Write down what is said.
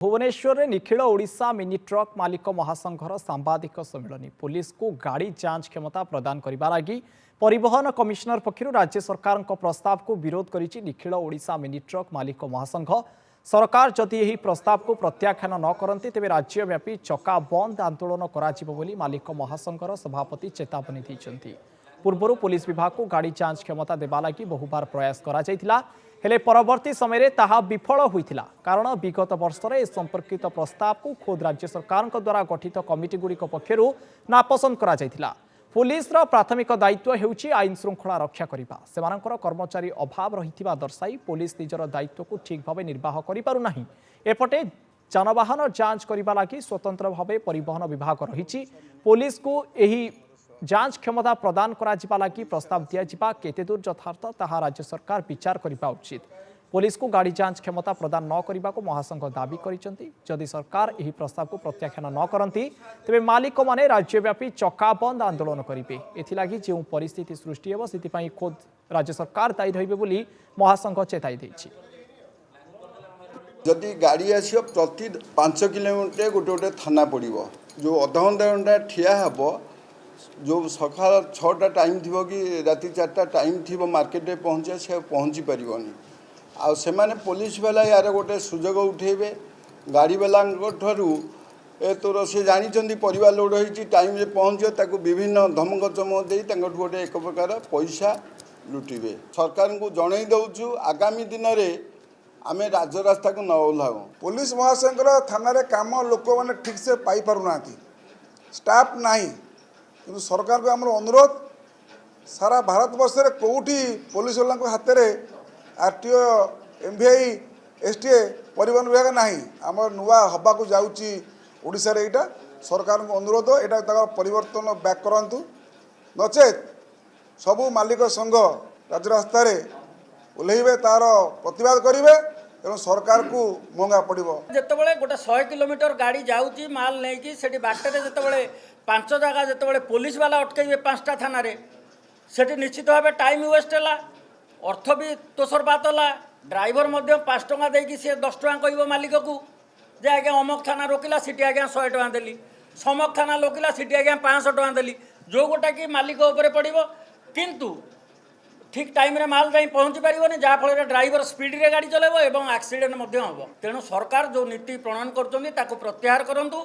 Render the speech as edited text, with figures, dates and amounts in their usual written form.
भुवनेश्वर में Nikhil Odisha mini truck मालिक महासंघर सांबादिक सम्मेलन पुलिस को गाड़ी जांच क्षमता प्रदान करने लगी परिवहन कमिशनर पक्षर राज्य सरकार प्रस्ताव को विरोध करिछि निखिल ओडिशा मिनी ट्रक मालिक महासंघ। सरकार जदि यह प्रस्ताव को प्रत्याख्यान न करते तेज राज्यव्यापी चका बंद आंदोलन कर मालिक महासंघर सभापति चेतावनी देते। पूर्व पुलिस विभाग को गाड़ी जांच क्षमता देवा लगी बहुबार प्रयास करा हेले परवर्ती समय ताहा विफल होइथिला कारण विगत वर्ष में संपर्कित प्रस्ताव को खुद राज्य सरकार द्वारा गठित कमिटी गुड़िक पक्षर नापसंद करा जायथिला। पुलिस रो प्राथमिक दायित्व हेउची आईन श्रृंखला रक्षा करिबा। सेमानकर कर्मचारी अभाव रहिथिबा दर्शाई पुलिस निजर दायित्व को ठीक भाव निर्वाह करि पारु नाही। एपटे जानवाहन जांच करिबा लागि स्वतंत्र भाव परिवहन विभाग रहिछि। पुलिस को एही जांच क्षमता प्रदान करा लगी प्रस्ताव दिया केते दूर यथार्थ ताहा राज्य सरकार विचार करने उचित। पुलिस को गाड़ी जांच क्षमता प्रदान न करने को महासंघ दाबी करिसेंति। जदि सरकार यह प्रस्ताव को प्रत्याख्यान न करती तेबे मालिक माने राज्यव्यापी चकाबंद आंदोलन करेंगे। एथिलागि जो परिस्थिति सृष्टि हेबो सेतिपई खुद राज्य सरकार दायी रहिबे बोली महासंघ चेताई देछि। जदि गाड़ी आसियो प्रति 5 किलोमीटर गोटे गोटे थाना पड़ो जो अधघंटा घंटा ठिया हेबो जो सकाल 6टा टाइम थी कि राति 4टा टाइम थी मार्केट में पहुँचे से पहुँची पारनी आ से पुलिस वाला यार गोटे सुजोग उठेबे गाड़ी वाला ए तोर से जानी परिवार लोड हो टाइम रे पहुँचे ताको विभिन्न धमक चमक दे गोटे एक प्रकार पैसा लुटिबे। सरकार को जन दौचु आगामी दिन में आम राजरास्ता को न ओह्लाऊ। पुलिस महासंघ थाना रे काम लोक मैंने ठीक से पाई पारुना स्टाफ नहीं कि सरकार को आम अनुरोध सारा भारत वर्ष में कौटी पुलिस वाला हाथ में आरटीओ एमवीआई एसटीए परिवहन विभाग ना आम नुआ हवा को जाऊँगी ओडिशा रे एटा सरकार को अनुरोध यहाँ परिवर्तन बैक करूँ नचेत सबू मालिक संघ राजरास्ता ओह्लैबे तार प्रतिवाद करेंगे तेणु सरकार को महंगा पड़ो। जितेबाला गोटे 100 किलोमीटर गाड़ी जाऊँगी माल नहीं से बाटर जितेबाला 5 जगह जितेबाला पुलिस वाला अटकइबे 5टा थाना से निश्चित भाव टाइम वेस्ट है अर्थ भी तोसरपात है। ड्राइवर 5 टंका देकी सी 10 टंका कह मालिक को जे आज्ञा अमक थाना रोकिला सीटी आज्ञा 100 टंका देली समक थाना रोकिला सीटी आज्ञा 500 टंका देली जो गोटा कि मालिक उपरे पड़ो किंतु ठीक टाइम रे माल जाई पहुँची पारिबनी जहाँफल ड्राइवर स्पीड रे गाड़ी चलेबो एवं एक्सीडेंट हम तेणु सरकार जो नीति प्रणयन कर प्रत्याहार करंतु।